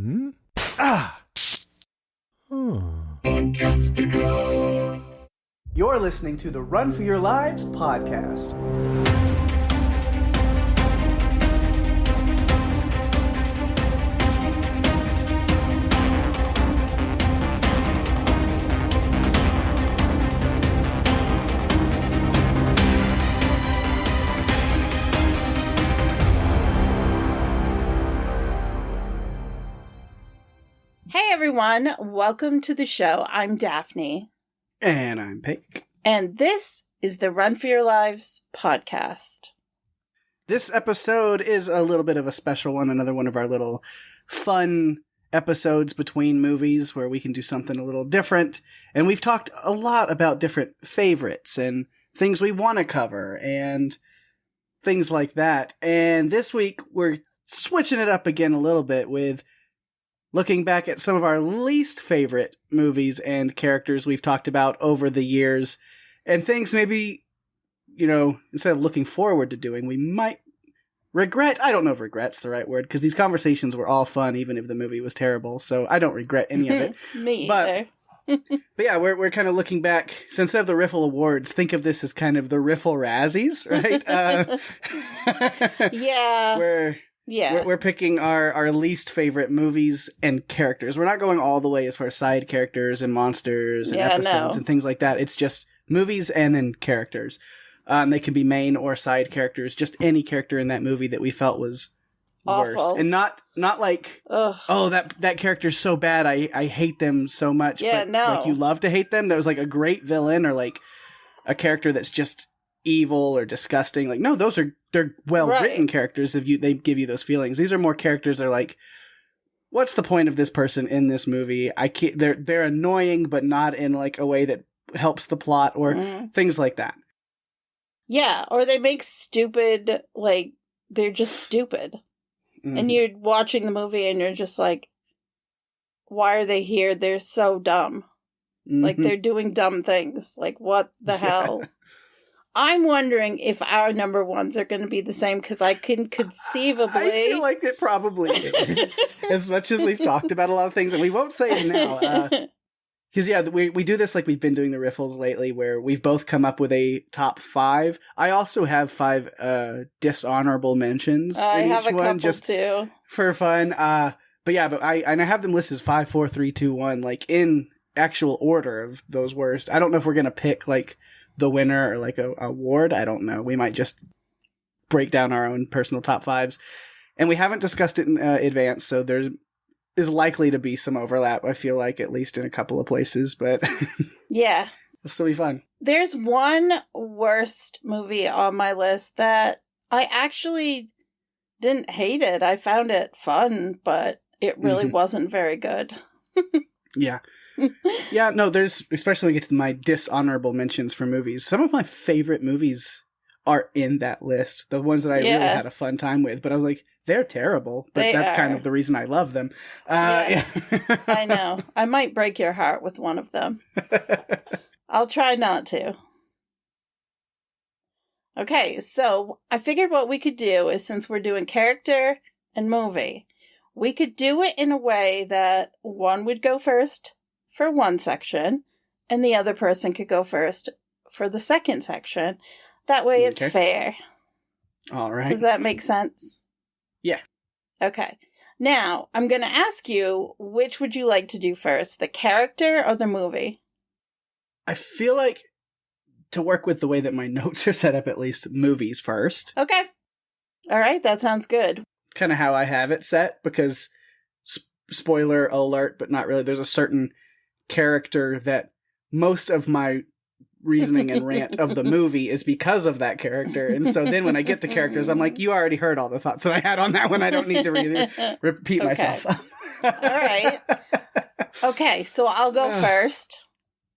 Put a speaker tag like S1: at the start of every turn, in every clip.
S1: Hmm? Ah!
S2: You're listening to the Run for Your Lives podcast.
S3: Hey everyone, welcome to the show. I'm Daphne.
S2: And I'm Pake.
S3: And this is the Run for Your Lives podcast.
S2: This episode is a little bit of a special one, another one of our little fun episodes between movies where we can do something a little different. And we've talked a lot about different favorites and things we want to cover and things like that. And this week we're switching it up again a little bit with looking back at some of our least favorite movies and characters we've talked about over the years, and things maybe, instead of looking forward to doing, we might regret. I don't know if regret's the right word, because these conversations were all fun, even if the movie was terrible, so I don't regret any of it.
S3: Me either.
S2: But yeah, we're kind of looking back. So instead of the Riffle Awards, think of this as kind of the Riffle Razzies, right?
S3: Yeah.
S2: We're picking our least favorite movies and characters. We're not going all the way as far as side characters and monsters and episodes and things like that. It's just movies and then characters. They can be main or side characters, just any character in that movie that we felt was
S3: awful.
S2: Worst. And not like, oh, that character's so bad, I hate them so much.
S3: Yeah,
S2: but,
S3: no.
S2: like, you love to hate them. That was like a great villain or like a character that's just evil or disgusting. Like, no, they're well-written characters if they give you those feelings. These are more characters that are like, what's the point of this person in this movie? They're annoying, but not in like a way that helps the plot or things like that.
S3: Yeah, or they make stupid, like, they're just stupid. And you're watching the movie and you're just like, why are they here? They're so dumb. Like, they're doing dumb things. Like, what the hell? I'm wondering if our number ones are going to be the same, because I can conceivably...
S2: I feel like it probably is. As much as we've talked about a lot of things, and we won't say it now. Because, we do this like we've been doing the riffles lately, where we've both come up with a top 5. I also have 5 dishonorable mentions
S3: I
S2: in
S3: have
S2: each
S3: a
S2: one,
S3: couple
S2: just
S3: too.
S2: For fun. But I have them listed as 5, 4, 3, 2, 1, like in actual order of those worst. I don't know if we're going to pick like the winner or like a award. I don't know. We might just break down our own personal top 5s. And we haven't discussed it in advance, so there is likely to be some overlap, I feel like, at least in a couple of places. But
S3: yeah.
S2: This will be fun.
S3: There's one worst movie on my list that I actually didn't hate it. I found it fun, but it really wasn't very good.
S2: Yeah. Yeah, no, there's, especially when we get to my dishonorable mentions for movies, some of my favorite movies are in that list. The ones that I really had a fun time with. But I was like, they're terrible. But that's kind of the reason I love them.
S3: Yes. I know. I might break your heart with one of them. I'll try not to. Okay, so I figured what we could do is, since we're doing character and movie, we could do it in a way that one would go first for one section, and the other person could go first for the second section. That way it's fair.
S2: All right.
S3: Does that make sense?
S2: Yeah.
S3: Okay. Now, I'm going to ask you, which would you like to do first, the character or the movie?
S2: I feel like, to work with the way that my notes are set up, at least, movies first.
S3: Okay. All right, that sounds good.
S2: Kind of how I have it set, because, spoiler alert, but not really, there's a certain character that most of my reasoning and rant of the movie is because of that character. And so then when I get to characters, I'm like, you already heard all the thoughts that I had on that one. I don't need to repeat myself.
S3: All right. Okay, so I'll go first.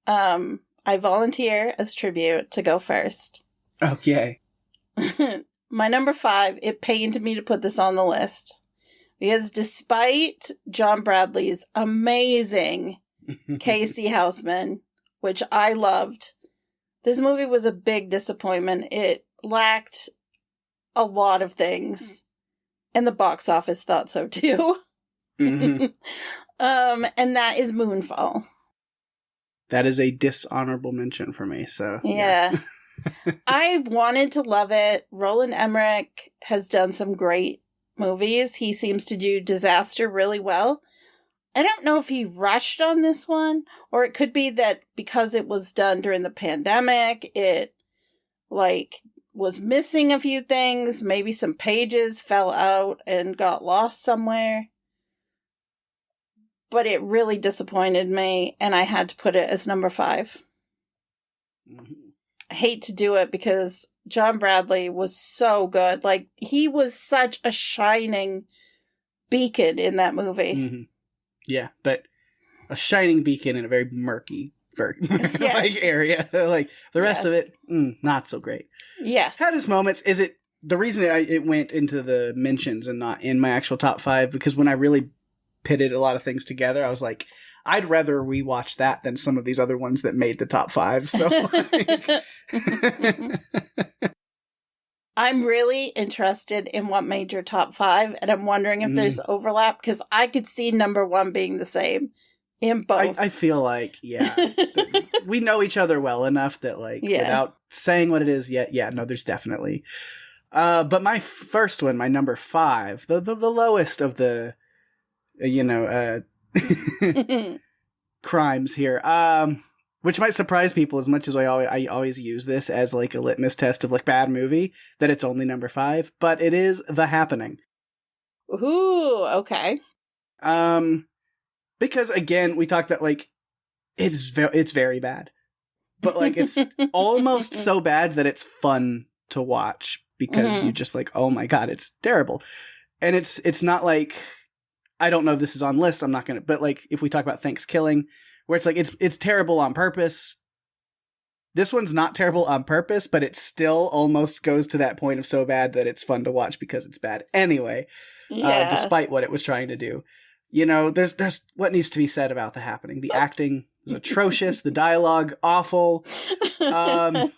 S3: I volunteer as tribute to go first.
S2: Okay.
S3: My number 5, it pained me to put this on the list. Because despite John Bradley's amazing Casey Houseman, which I loved, this movie was a big disappointment. It lacked a lot of things. And the box office thought so too.
S2: Mm-hmm.
S3: And that is Moonfall.
S2: That is a dishonorable mention for me, so.
S3: Yeah. I wanted to love it. Roland Emmerich has done some great movies. He seems to do Disaster really well. I don't know if he rushed on this one, or it could be that because it was done during the pandemic, it, was missing a few things. Maybe some pages fell out and got lost somewhere. But it really disappointed me, and I had to put it as number 5.
S2: Mm-hmm.
S3: I hate to do it because John Bradley was so good. He was such a shining beacon in that movie.
S2: Mm-hmm. Yeah, but a shining beacon in a very murky area. The rest of it, not so great.
S3: Yes.
S2: Had its moments. Is it the reason it went into the mentions and not in my actual top 5? Because when I really pitted a lot of things together, I was like, I'd rather rewatch that than some of these other ones that made the top 5. So,
S3: I'm really interested in what made your top 5, and I'm wondering if there's overlap, because I could see number 1 being the same in both.
S2: I feel like, we know each other well enough that, without saying what it is yet, no, there's definitely. But my first one, my number 5, the lowest of the, crimes here, which might surprise people as much as I always use this as a litmus test of bad movie, that it's only number 5, but it is The Happening.
S3: Ooh, okay.
S2: Because again, we talked about it's very bad, but it's almost so bad that it's fun to watch because you just oh my god, it's terrible, and it's not I don't know if this is on lists, I'm not gonna, but if we talk about Thanksgiving, where it's it's terrible on purpose. This one's not terrible on purpose, but it still almost goes to that point of so bad that it's fun to watch because it's bad anyway. Despite what it was trying to do, there's what needs to be said about The Happening. The acting is atrocious, the dialogue awful, and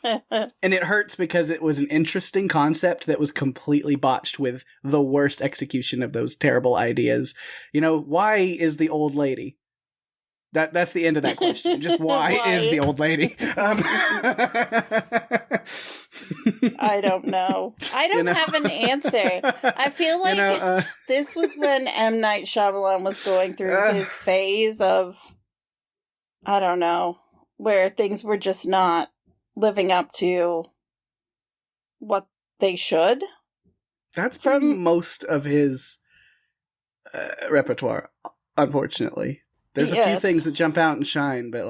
S2: it hurts because it was an interesting concept that was completely botched with the worst execution of those terrible ideas. Why is the old lady? That's the end of that question. Just why is the old lady?
S3: I don't know. I don't have an answer. I feel like this was when M. Night Shyamalan was going through his phase of, I don't know, where things were just not living up to what they should.
S2: That's from most of his repertoire, unfortunately. There's a few things that jump out and shine, but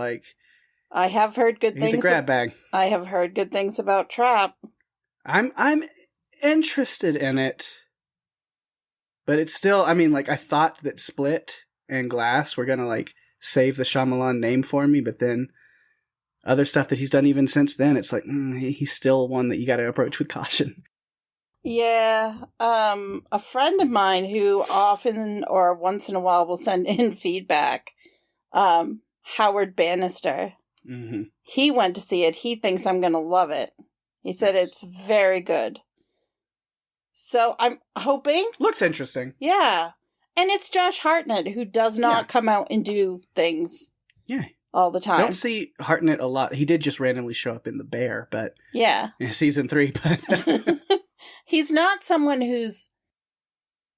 S3: I have heard good things.
S2: He's a grab bag.
S3: I have heard good things about Trap.
S2: I'm interested in it, but it's still. I thought that Split and Glass were gonna save the Shyamalan name for me, but then other stuff that he's done even since then, it's he's still one that you got to approach with caution.
S3: Yeah, a friend of mine who often or once in a while will send in feedback, Howard Bannister.
S2: Mm-hmm.
S3: He went to see it. He thinks I'm going to love it. He said it's very good. So I'm hoping.
S2: Looks interesting.
S3: Yeah. And it's Josh Hartnett, who does not come out and do things all the time.
S2: Don't see Hartnett a lot. He did just randomly show up in The Bear, but in season 3, but...
S3: He's not someone who's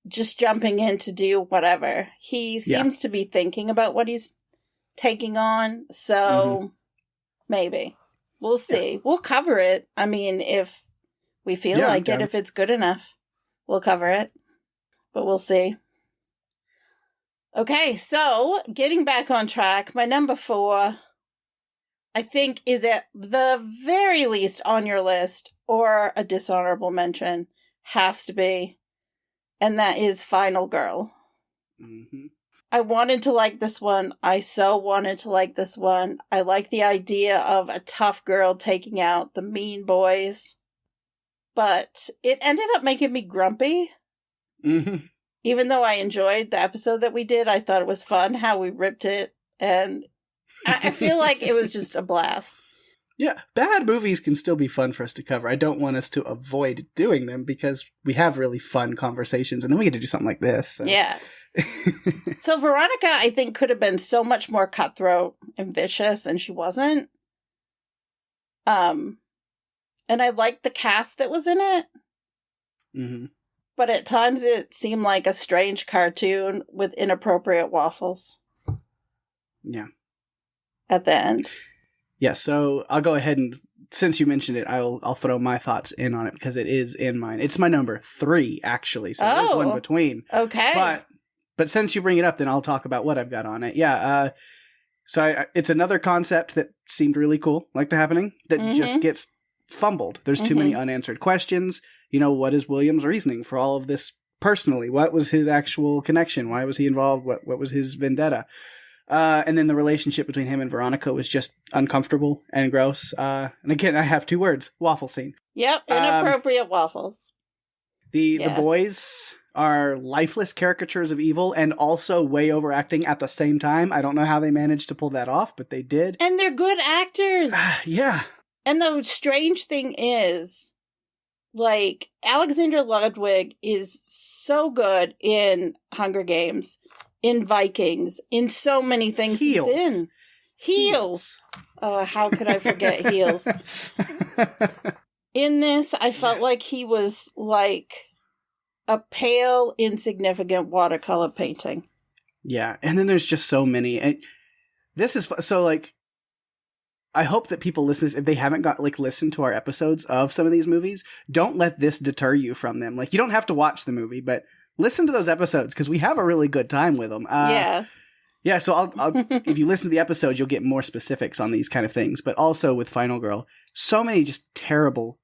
S3: just jumping in to do whatever. He seems to be thinking about what he's taking on, so maybe. We'll see. Yeah. We'll cover it. If we feel like it, if it's good enough, we'll cover it. But we'll see. Okay, so getting back on track, my number 4, I think, is at the very least on your list, or a dishonorable mention, has to be, and that is Final Girl.
S2: Mm-hmm.
S3: I wanted to like this one. I so wanted to like this one. I like the idea of a tough girl taking out the mean boys, but it ended up making me grumpy.
S2: Mm-hmm.
S3: Even though I enjoyed the episode that we did, I thought it was fun how we ripped it, and I feel like it was just a blast.
S2: Yeah, bad movies can still be fun for us to cover. I don't want us to avoid doing them because we have really fun conversations, and then we get to do something like this. So.
S3: Yeah. So Veronica, I think, could have been so much more cutthroat and vicious, and she wasn't. And I liked the cast that was in it.
S2: Mm-hmm.
S3: But at times it seemed like a strange cartoon with inappropriate waffles.
S2: Yeah.
S3: At the end.
S2: Yeah, so I'll go ahead and, since you mentioned it, I'll throw my thoughts in on it because it is in mine. It's my number 3, actually, so there's one between.
S3: Okay.
S2: But since you bring it up, then I'll talk about what I've got on it. Yeah, it's another concept that seemed really cool, like The Happening, that just gets fumbled. There's too many unanswered questions. You know, what is William's reasoning for all of this personally? What was his actual connection? Why was he involved? What was his vendetta? And then the relationship between him and Veronica was just uncomfortable and gross. And again, I have 2 words: waffle scene.
S3: Yep, inappropriate waffles.
S2: The boys are lifeless caricatures of evil and also way overacting at the same time. I don't know how they managed to pull that off, but they did.
S3: And they're good actors.
S2: Yeah.
S3: And the strange thing is, like, Alexander Ludwig is so good in Hunger Games, in Vikings, in so many things he's in. Heels. Oh, how could I forget Heels? In this, I felt like he was like a pale, insignificant watercolor painting.
S2: Yeah, and then there's just so many. This is so, like, I hope that people listen to this, if they haven't listened to our episodes of some of these movies, don't let this deter you from them. Like, you don't have to watch the movie, but listen to those episodes because we have a really good time with them. Yeah, so I'll if you listen to the episode, you'll get more specifics on these kind of things. But also with Final Girl, so many just terrible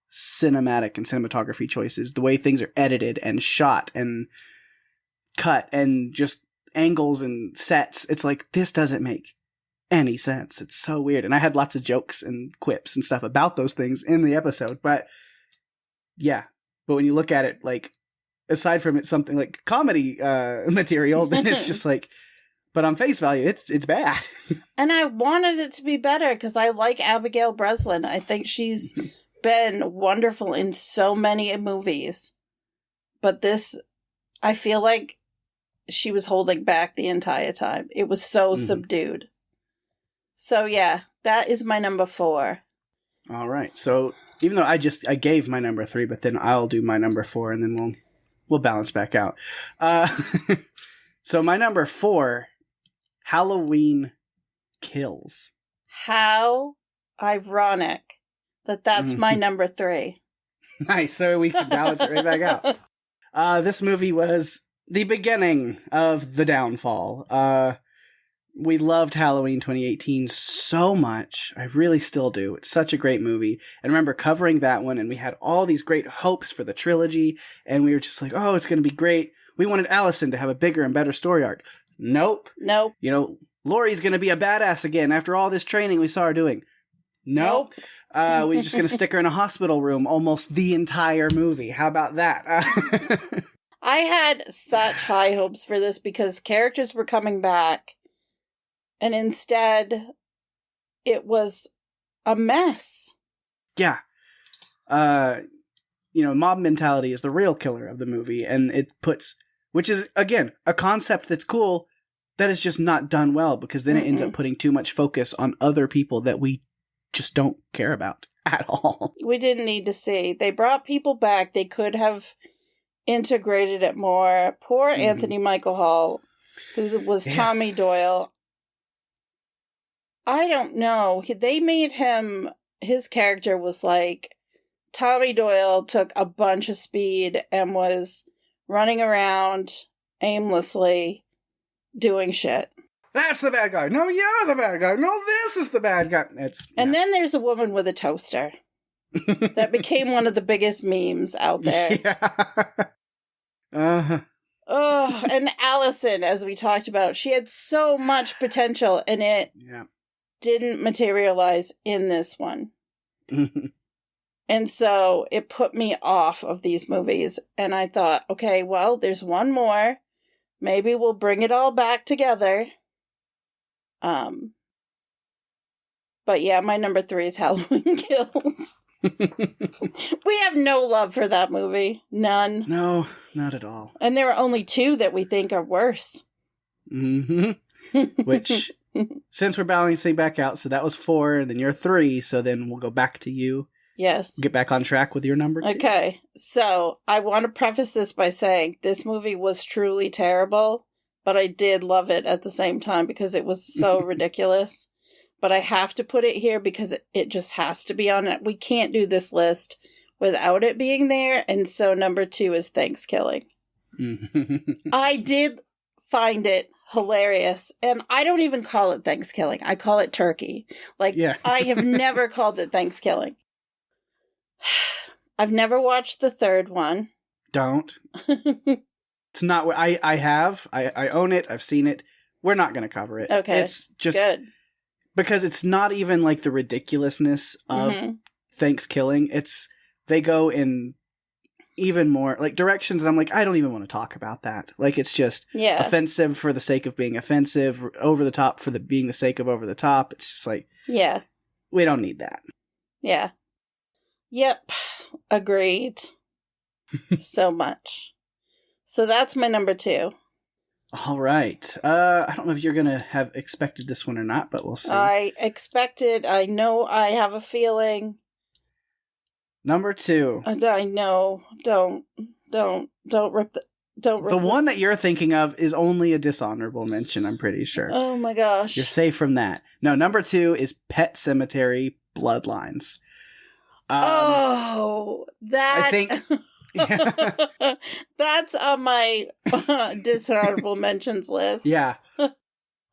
S2: cinematic and cinematography choices. The way things are edited and shot and cut and just angles and sets. It's like, this doesn't make any sense. It's so weird. And I had lots of jokes and quips and stuff about those things in the episode. But yeah, but when you look at it, like, aside from it's something like comedy material, then it's just like, but on face value, it's bad.
S3: And I wanted it to be better because I like Abigail Breslin. I think she's been wonderful in so many movies. But this, I feel like she was holding back the entire time. It was so subdued. So yeah, that is my number 4.
S2: All right. So even though I gave my number 3, but then I'll do my number 4 and then we'll balance back out. So my number 4, Halloween Kills.
S3: How ironic that that's my number 3.
S2: Nice. So we can balance it right back out. This movie was the beginning of the downfall. We loved Halloween 2018 so much. I really still do. It's such a great movie. And I remember covering that one, and we had all these great hopes for the trilogy, and we were just like, oh, it's going to be great. We wanted Allison to have a bigger and better story arc. Nope. You know, Laurie's going to be a badass again after all this training we saw her doing. Nope. We're just going to stick her in a hospital room almost the entire movie. How about that?
S3: I had such high hopes for this because characters were coming back. And instead, it was a mess.
S2: Yeah. You know, mob mentality is the real killer of the movie. And it puts, which is, again, a concept that's cool, that is just not done well because then it ends up putting too much focus on other people that we just don't care about at all.
S3: We didn't need to see. They brought people back. They could have integrated it more. Poor Anthony Michael Hall, who was Tommy Doyle. I don't know. They made him, his character was like, Tommy Doyle took a bunch of speed and was running around aimlessly doing shit.
S2: That's the bad guy. No, you're the bad guy. No, this is the bad guy.
S3: And then there's a woman with a toaster. That became one of the biggest memes out there.
S2: Yeah.
S3: Oh, and Allison, as we talked about, she had so much potential, and it didn't materialize in this one. And so it put me off of these movies. And I thought, okay, well, there's one more. Maybe we'll bring it all back together. But yeah, my number 3 is Halloween Kills. We have no love for that movie. None.
S2: No, not at all.
S3: And there are only 2 that we think are worse.
S2: Mm-hmm. Which, since we're balancing back out, so that was 4, and then you're 3, so then we'll go back to you.
S3: Yes.
S2: Get back on track with your number 2.
S3: Okay, so I want to preface this by saying this movie was truly terrible, but I did love it at the same time because it was so ridiculous. But I have to put it here because it just has to be on it. We can't do this list without it being there, and so number 2 is Thanksgiving. I did find it hilarious, and I don't even call it Thanksgiving. I call it turkey. I have never called it Thanksgiving. I've never watched the 3rd one.
S2: Don't. It's not what I have. I own it. I've seen it. We're not going to cover it.
S3: Okay.
S2: It's just
S3: good.
S2: Because it's not even like the ridiculousness of Thanksgiving. They go in even more like directions, and I'm like, I don't even want to talk about that. Like, it's just offensive for the sake of being offensive, over the top for being the sake of over the top. It's just like, we don't need that.
S3: Yeah. Yep. Agreed. So much. So that's my number 2.
S2: All right. I don't know if you're going to have expected this one or not, but we'll see.
S3: I know I have a feeling.
S2: Number 2.
S3: I know. Don't rip
S2: the one that you're thinking of is only a dishonorable mention, I'm pretty sure.
S3: Oh my gosh.
S2: You're safe from that. No, number 2 is Pet Sematary Bloodlines. I think
S3: that's on my dishonorable mentions list.
S2: Yeah.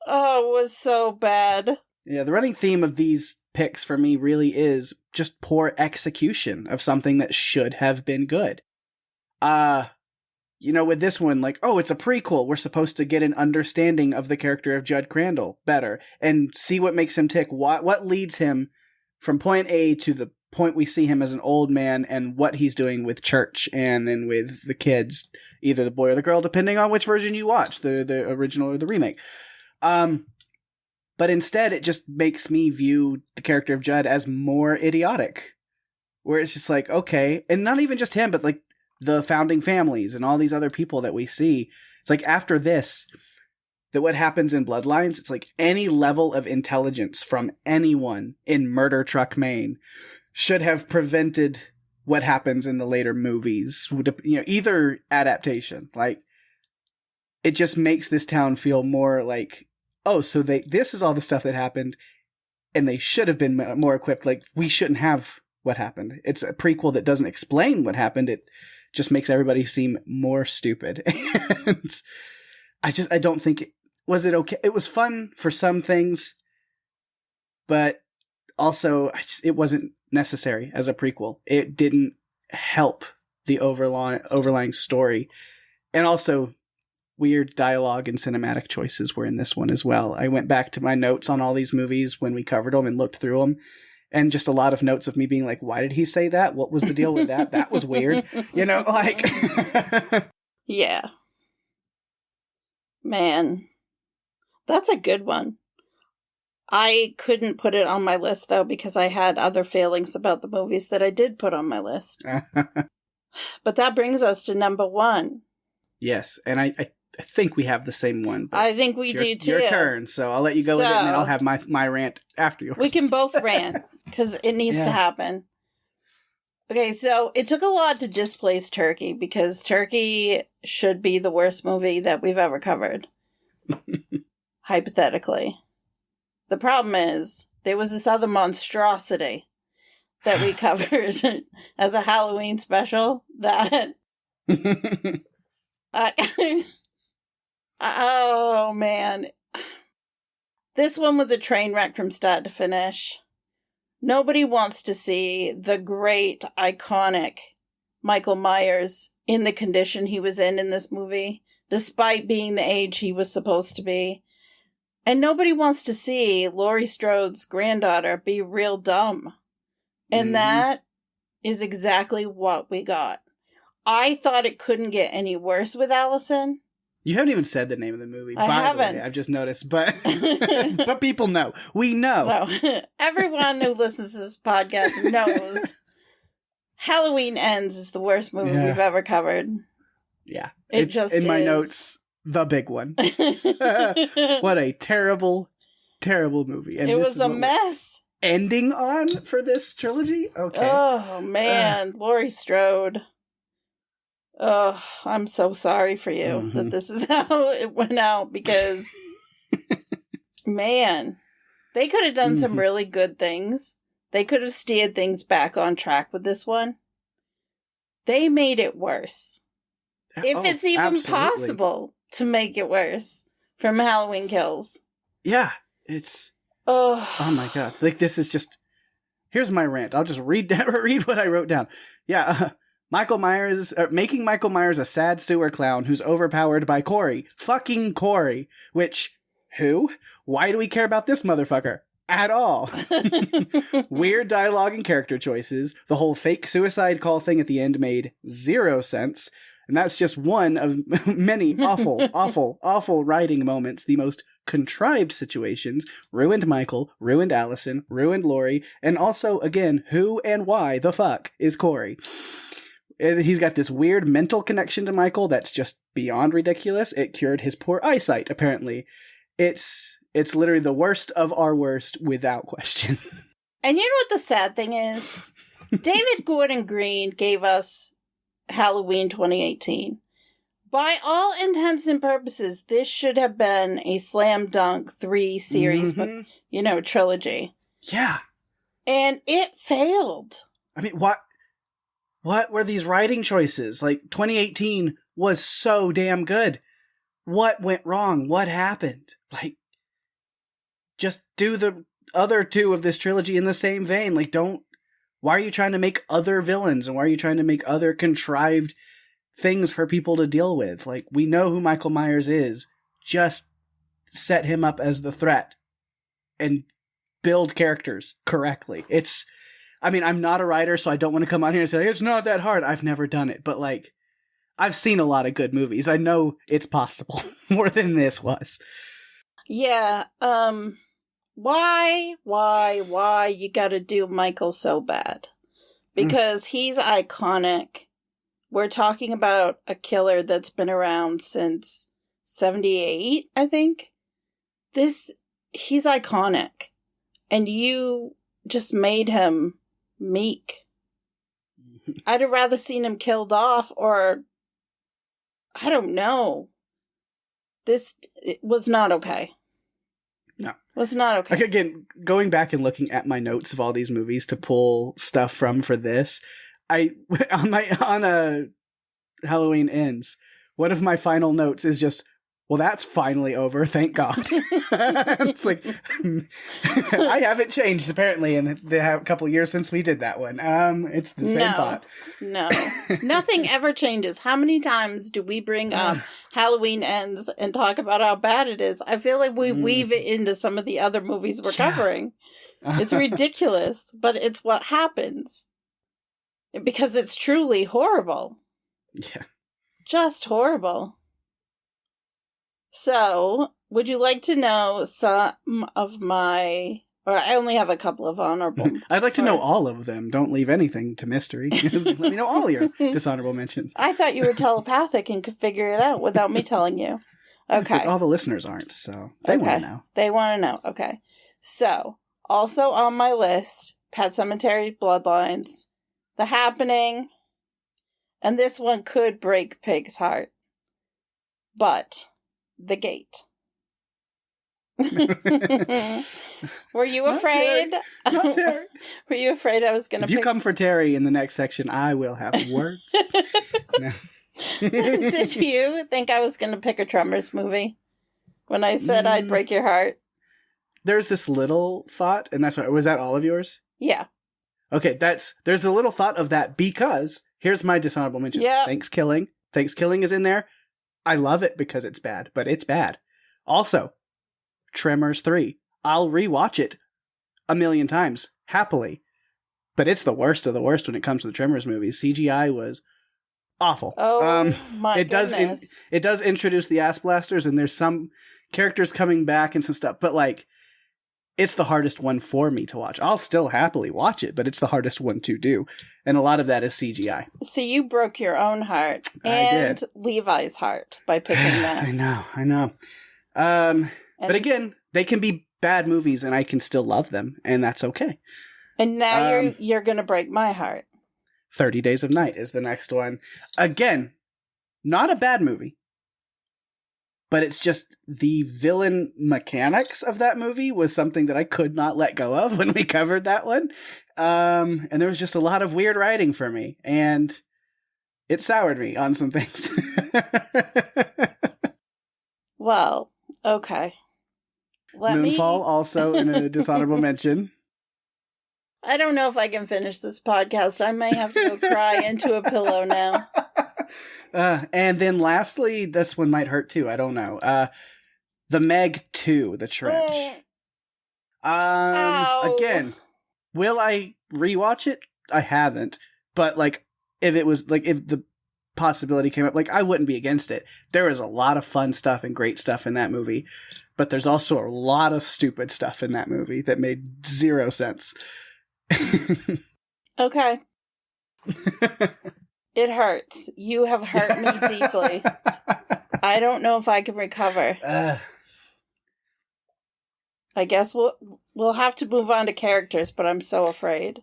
S3: Oh, it was so bad.
S2: Yeah, the running theme of these picks for me really is just poor execution of something that should have been good. With this one, like, oh, it's a prequel. We're supposed to get an understanding of the character of Judd Crandall better and see what makes him tick. What leads him from point A to the point we see him as an old man, and what he's doing with church and then with the kids, either the boy or the girl, depending on which version you watch, the original or the remake. But instead, it just makes me view the character of Judd as more idiotic, where it's just like, okay, and not even just him, but like the founding families and all these other people that we see. It's like after this, that what happens in Bloodlines, it's like any level of intelligence from anyone in Murder Truck, Maine should have prevented what happens in the later movies. Either adaptation. Like, it just makes this town feel more like, oh, so this is all the stuff that happened, and they should have been more equipped. Like, we shouldn't have what happened. It's a prequel that doesn't explain what happened. It just makes everybody seem more stupid. And I don't think was it okay. It was fun for some things, but also it wasn't necessary as a prequel. It didn't help the overlying story. And also, weird dialogue and cinematic choices were in this one as well. I went back to my notes on all these movies when we covered them and looked through them, and just a lot of notes of me being like, why did he say that? What was the deal with that? That was weird.
S3: Yeah. Man. That's a good one. I couldn't put it on my list, though, because I had other feelings about the movies that I did put on my list. But that brings us to number 1.
S2: Yes, and I think we have the same one.
S3: I think we do, too.
S2: Your turn, so I'll let you go with it, and then I'll have my rant after yours.
S3: We can both rant, because it needs to happen. Okay, so it took a lot to displace Turkey, because Turkey should be the worst movie that we've ever covered. Hypothetically. The problem is, there was this other monstrosity that we covered as a Halloween special that... oh, man. This one was a train wreck from start to finish. Nobody wants to see the great, iconic Michael Myers in the condition he was in this movie, despite being the age he was supposed to be. And nobody wants to see Laurie Strode's granddaughter be real dumb. And that is exactly what we got. I thought it couldn't get any worse with Allison.
S2: You haven't even said the name of the movie.
S3: I haven't.
S2: I've just noticed, but but people know. We know.
S3: No. Everyone who listens to this podcast knows Halloween Ends is the worst movie we've ever covered.
S2: Yeah.
S3: It's just
S2: in my notes, the big one. What a terrible, terrible movie. And
S3: it was a mess.
S2: Ending on for this trilogy? Okay.
S3: Oh, man. Laurie Strode. Oh, I'm so sorry for you that this is how it went out because, man, they could have done some really good things. They could have steered things back on track with this one. They made it worse. If it's even possible to make it worse from Halloween Kills.
S2: Yeah, it's... Oh my god. Like, this is just... Here's my rant. I'll just read what I wrote down. Yeah, Michael Myers... making Michael Myers a sad sewer clown who's overpowered by Corey. Fucking Corey. Which... Who? Why do we care about this motherfucker? At all. Weird dialogue and character choices. The whole fake suicide call thing at the end made 0 sense. And that's just one of many awful, awful, awful writing moments. The most contrived situations ruined Michael, ruined Allison, ruined Laurie, and also, again, who and why the fuck is Corey? He's got this weird mental connection to Michael that's just beyond ridiculous. It cured his poor eyesight, apparently. It's literally the worst of our worst, without question.
S3: And you know what the sad thing is? David Gordon Green gave us Halloween 2018. By all intents and purposes, this should have been a slam dunk 3 series, trilogy.
S2: Yeah.
S3: And it failed.
S2: I mean, what were these writing choices? Like, 2018 was so damn good. What went wrong? What happened? Like, just do the other 2 of this trilogy in the same vein. Like, why are you trying to make other villains? And why are you trying to make other contrived things for people to deal with? Like, we know who Michael Myers is. Just set him up as the threat and build characters correctly. I'm not a writer, so I don't want to come on here and say, it's not that hard. I've never done it. But, like, I've seen a lot of good movies. I know it's possible more than this was.
S3: Yeah, why you gotta do Michael so bad? Because he's iconic. We're talking about a killer that's been around since 78, I think. He's iconic. And you just made him meek. I'd have rather seen him killed off, or I don't know. This was not okay.
S2: No.
S3: Was not okay.
S2: Like, again, going back and looking at my notes of all these movies to pull stuff from for this, on Halloween Ends, one of my final notes is just, well, that's finally over, thank God. It's like, I haven't changed, apparently, in the couple years since we did that one. It's the same thought.
S3: No. Nothing ever changes. How many times do we bring up Halloween Ends and talk about how bad it is? I feel like we weave it into some of the other movies we're covering. It's ridiculous, but it's what happens. Because it's truly horrible.
S2: Yeah.
S3: Just horrible. So, would you like to know some of my... Or I only have a couple of honorable...
S2: I'd like to know all of them. Don't leave anything to mystery. Let me know all your dishonorable mentions.
S3: I thought you were telepathic and could figure it out without me telling you. Okay.
S2: But all the listeners aren't, so they want to know.
S3: They want to know. Okay. So, also on my list, Pet Sematary Bloodlines, The Happening, and this one could break Pig's heart. But... The Gate. Were you afraid?
S2: Not Terry.
S3: Were you afraid I was going to
S2: If you come for Terry in the next section, I will have words. No.
S3: Did you think I was going to pick a Tremors movie when I said I'd break your heart?
S2: There's this little thought, and that's why, was that all of yours?
S3: Yeah.
S2: Okay, there's a little thought of that because here's my dishonorable mention.
S3: Yeah.
S2: Thanksgiving is in there. I love it because it's bad, but it's bad. Also, Tremors 3. I'll rewatch it 1,000,000 times, happily. But it's the worst of the worst when it comes to the Tremors movies. CGI was awful.
S3: Oh, my
S2: goodness. It does introduce the ass blasters, and there's some characters coming back and some stuff. But, like, it's the hardest one for me to watch. I'll still happily watch it, but it's the hardest one to do. And a lot of that is CGI.
S3: So you broke your own heart and Levi's heart by picking that.
S2: I know. But again, they can be bad movies and I can still love them, and that's okay.
S3: And now you're going to break my heart.
S2: 30 Days of Night is the next one. Again, not a bad movie. But it's just the villain mechanics of that movie was something that I could not let go of when we covered that one. And there was just a lot of weird writing for me. And it soured me on some things.
S3: Well, okay.
S2: Moonfall, also in a dishonorable mention.
S3: I don't know if I can finish this podcast. I may have to go cry into a pillow now.
S2: And then lastly, this one might hurt too. I don't know. The Meg 2, The Trench. Again, will I rewatch it? I haven't. But like, if the possibility came up, like, I wouldn't be against it. There is a lot of fun stuff and great stuff in that movie, but there's also a lot of stupid stuff in that movie that made zero sense.
S3: Okay. It hurts. You have hurt me deeply. I don't know if I can recover. I guess we'll have to move on to characters, but I'm so afraid.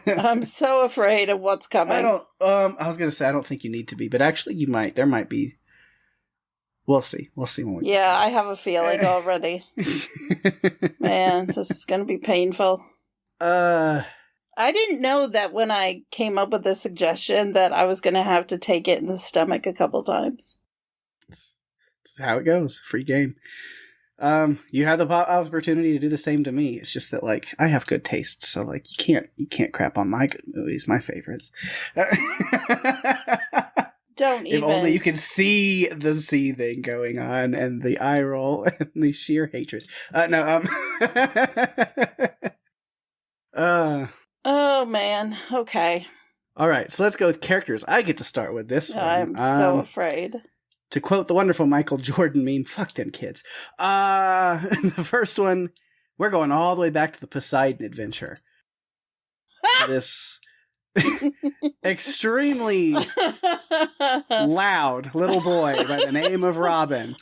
S3: I'm so afraid of what's coming.
S2: I was gonna say I don't think you need to be, but actually you might. There might be. We'll see. We'll see when we.
S3: Yeah, I have a feeling already. Man, this is gonna be painful. I didn't know that when I came up with this suggestion that I was going to have to take it in the stomach a couple times.
S2: It's how it goes. Free game. You have the opportunity to do the same to me. It's just that, like, I have good taste, so like you can't crap on my good movies, my favorites.
S3: Don't even.
S2: If only you could see the seething going on and the eye roll and the sheer hatred.
S3: Oh, man. Okay.
S2: All right, so let's go with characters. I get to start with this one.
S3: I'm so afraid.
S2: To quote the wonderful Michael Jordan meme, fuck them kids. The first one, we're going all the way back to the Poseidon Adventure. This extremely loud little boy by the name of Robin.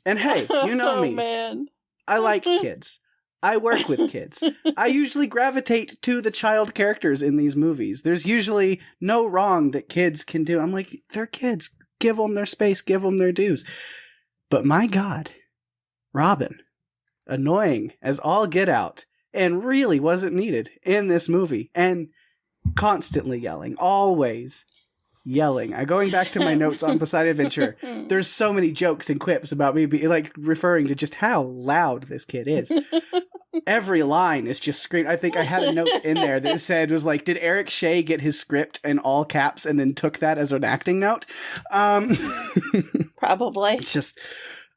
S2: And hey, you know me.
S3: Man.
S2: I like kids. I work with kids. I usually gravitate to the child characters in these movies. There's usually no wrong that kids can do. I'm like, they're kids. Give them their space. Give them their dues. But my God, Robin, annoying as all get out, and really wasn't needed in this movie. And constantly yelling. Always yelling. Going back to my notes on Poseidon Adventure, there's so many jokes and quips about me like referring to just how loud this kid is. Every line is just screamed. I think I had a note in there that said, was like, did Eric Shea get his script in all caps and then took that as an acting note?
S3: Probably.
S2: It's just,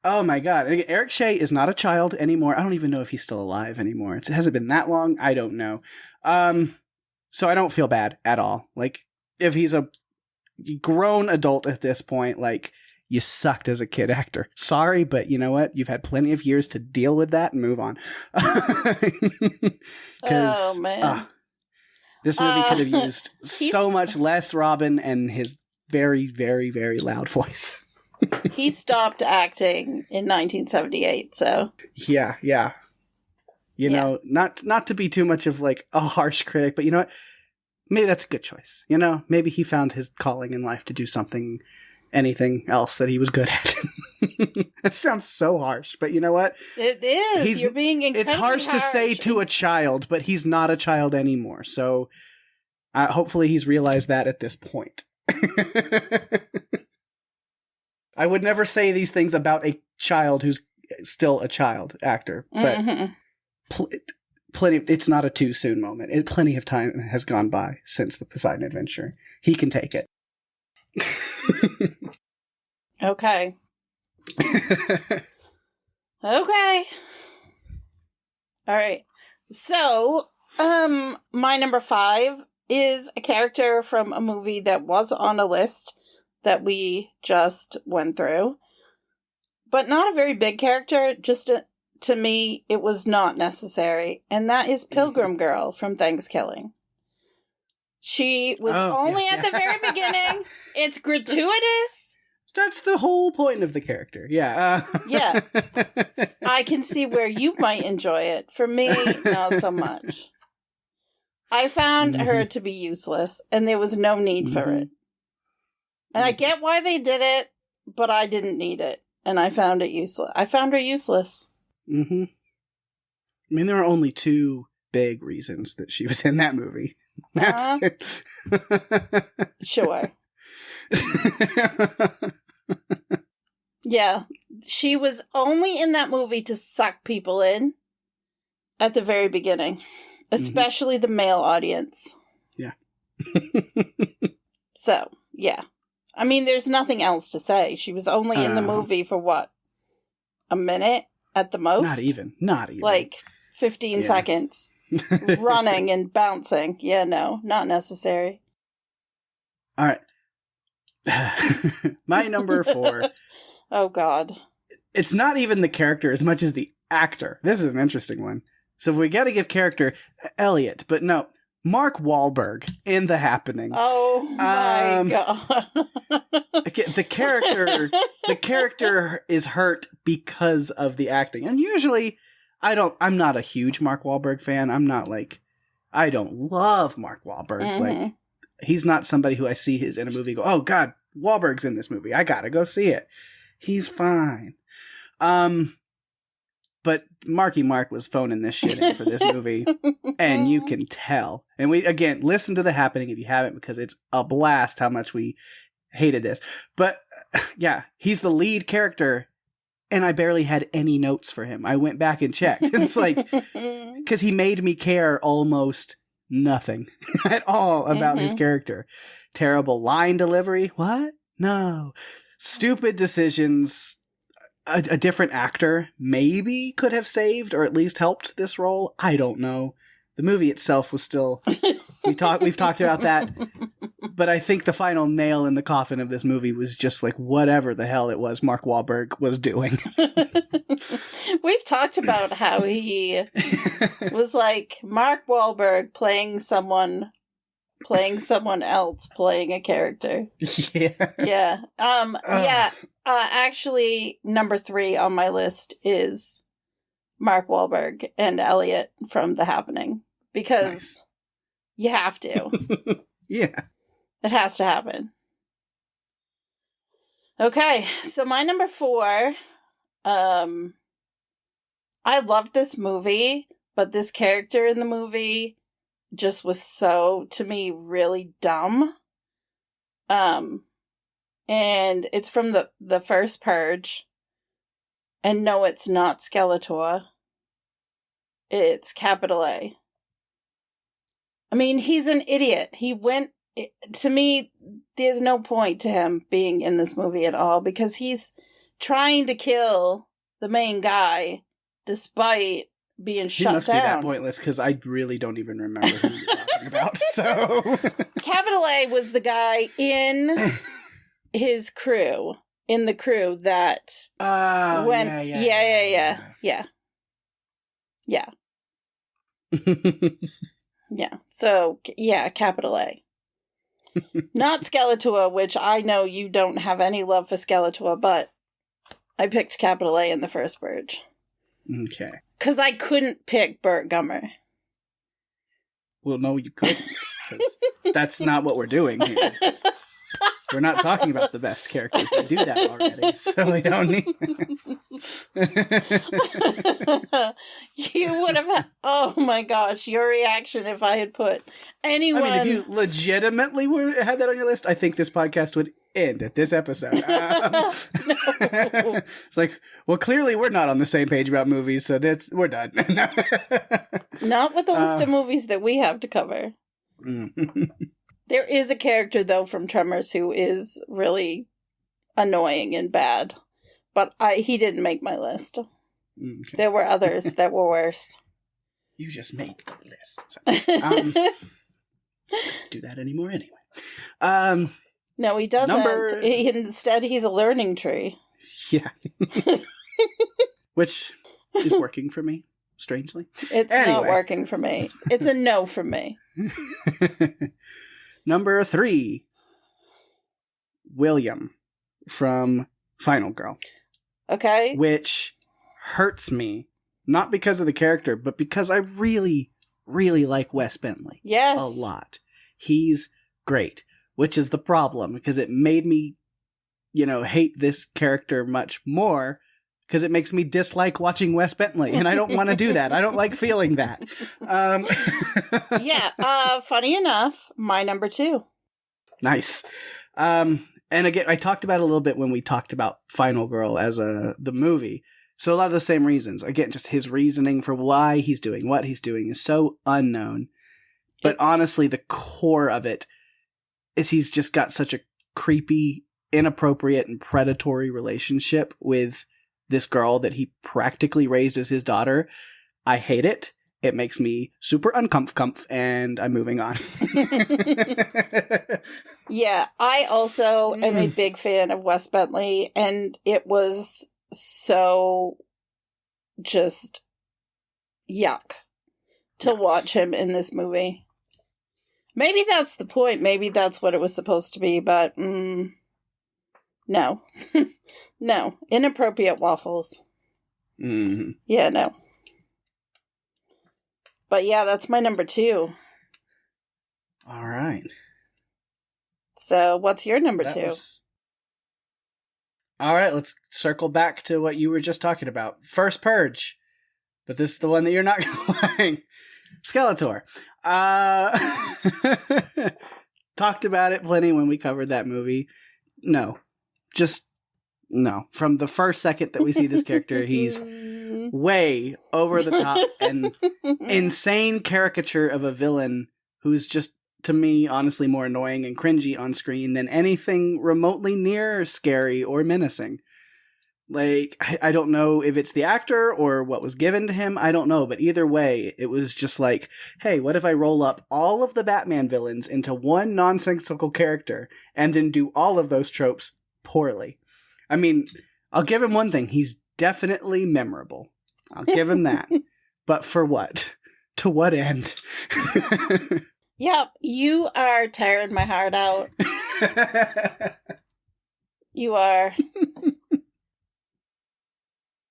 S2: oh my God. And again, Eric Shea is not a child anymore. I don't even know if he's still alive anymore. It hasn't been that long. I don't know. So I don't feel bad at all. Like, if he's a grown adult at this point, like, you sucked as a kid actor. Sorry, but you know what? You've had plenty of years to deal with that and move on.
S3: Oh, man.
S2: This movie could have used so much less Robin and his very, very, very loud voice.
S3: He stopped acting in 1978, so.
S2: Yeah. You know, not to be too much of like a harsh critic, but you know what? Maybe that's a good choice. You know, maybe he found his calling in life to do anything else that he was good at. That sounds so harsh, but you know what?
S3: It is. You're being incredibly
S2: harsh to say to a child, but he's not a child anymore. So hopefully he's realized that at this point. I would never say these things about a child who's still a child actor, but plenty. It's not a too soon moment. Plenty of time has gone by since the Poseidon Adventure. He can take it.
S3: Okay. Okay. All right. So, my number 5 is a character from a movie that was on a list that we just went through. but not a very big character. Just to me, it was not necessary. And that is Pilgrim Girl from Thanksgiving. She was only at the very beginning. It's gratuitous.
S2: That's the whole point of the character. Yeah.
S3: Yeah. I can see where you might enjoy it. For me, not so much. I found her to be useless, and there was no need for it. And I get why they did it, but I didn't need it. And I found it useless. I found her useless.
S2: Mm-hmm. I mean, there are only two big reasons that she was in that movie. That's it.
S3: Sure. Yeah. She was only in that movie to suck people in at the very beginning. Especially the male audience.
S2: Yeah.
S3: So, yeah. I mean, there's nothing else to say. She was only in the movie for what? A minute at the most?
S2: Not even.
S3: Like 15 seconds. Running and bouncing. Yeah, no, not necessary.
S2: All right. My number 4.
S3: Oh, God.
S2: It's not even the character as much as the actor. This is an interesting one. So we got to give character Elliot, but no, Mark Wahlberg in The Happening.
S3: Oh my God.
S2: The character is hurt because of the acting. And usually I'm not a huge Mark Wahlberg fan. I don't love Mark Wahlberg. Like, he's not somebody who I see in a movie go, oh God, Wahlberg's in this movie. I gotta go see it. He's fine. But Marky Mark was phoning this shit in for this movie, and you can tell. And again, listen to The Happening if you haven't, because it's a blast how much we hated this. But yeah, he's the lead character, and I barely had any notes for him. I went back and checked. It's like, because he made me care almost nothing at all about his character. Terrible line delivery. What? No. Stupid decisions. A different actor maybe could have saved or at least helped this role. I don't know. The movie itself was still... We've talked about that. But I think the final nail in the coffin of this movie was just like whatever the hell it was Mark Wahlberg was doing.
S3: We've talked about how he was like Mark Wahlberg playing someone else playing a character.
S2: Yeah.
S3: Yeah. Yeah. Actually, number 3 on my list is Mark Wahlberg and Elliot from The Happening. Because you have to.
S2: Yeah.
S3: It has to happen. Okay, so my number 4, I loved this movie, but this character in the movie just was so, to me, really dumb. And it's from the first Purge. And no, it's not Skeletor. It's capital A. I mean, he's an idiot. To me, there's no point to him being in this movie at all, because he's trying to kill the main guy despite being shut down. He must be that
S2: pointless, because I really don't even remember who you're talking about. So
S3: capital A was the guy in his crew, that yeah. Yeah. So yeah, capital A. Not Skeletor, which I know you don't have any love for Skeletor, but I picked capital A in the first Purge.
S2: Okay.
S3: Because I couldn't pick Burt Gummer.
S2: Well, no, you couldn't. That's not what we're doing here. We're not talking about the best characters. We do that already, so we don't need...
S3: You would have had... Oh my gosh, your reaction if I had put anyone...
S2: I mean, if you legitimately had that on your list, I think this podcast would end at this episode.
S3: No.
S2: It's like, well, clearly we're not on the same page about movies, so we're done.
S3: Not with the list of movies that we have to cover. There is a character, though, from Tremors who is really annoying and bad. But he didn't make my list. Okay. There were others that were worse.
S2: You just made the list. Doesn't do that anymore anyway.
S3: No, he doesn't. Instead, he's a learning tree.
S2: Yeah. Which is working for me, strangely.
S3: It's not working for me. It's a no from me.
S2: Number 3, William from Final Girl.
S3: Okay.
S2: Which hurts me, not because of the character, but because I really, really like Wes Bentley.
S3: Yes.
S2: A lot. He's great, which is the problem, because it made me, hate this character much more, because it makes me dislike watching Wes Bentley, and I don't want to do that. I don't like feeling that.
S3: Yeah, funny enough, my number 2.
S2: Nice. And again, I talked about it a little bit when we talked about Final Girl as the movie. So a lot of the same reasons. Again, just his reasoning for why he's doing what he's doing is so unknown. But honestly, the core of it is he's just got such a creepy, inappropriate, and predatory relationship with this girl that he practically raised as his daughter. I hate it. It makes me super uncomf, and I'm moving on.
S3: Yeah, I also am a big fan of Wes Bentley, and it was so just yuck to watch him in this movie. Maybe that's the point. Maybe that's what it was supposed to be, but no. No. Inappropriate waffles.
S2: Mm-hmm.
S3: Yeah, no. But yeah, that's my number 2.
S2: All right.
S3: So what's your number 2?
S2: All right, let's circle back to what you were just talking about. First Purge. But this is the one that you're not going to like. Skeletor. Talked about it plenty when we covered that movie. No. Just no. From the first second that we see this character, he's way over the top and insane caricature of a villain who's just, to me, honestly more annoying and cringy on screen than anything remotely near scary or menacing. Like, I don't know if it's the actor or what was given to him. I don't know. But either way, it was just like, hey, what if I roll up all of the Batman villains into one nonsensical character and then do all of those tropes poorly? I mean, I'll give him one thing. He's definitely memorable. I'll give him that. But for what? To what end?
S3: Yep, you are tearing my heart out. You are.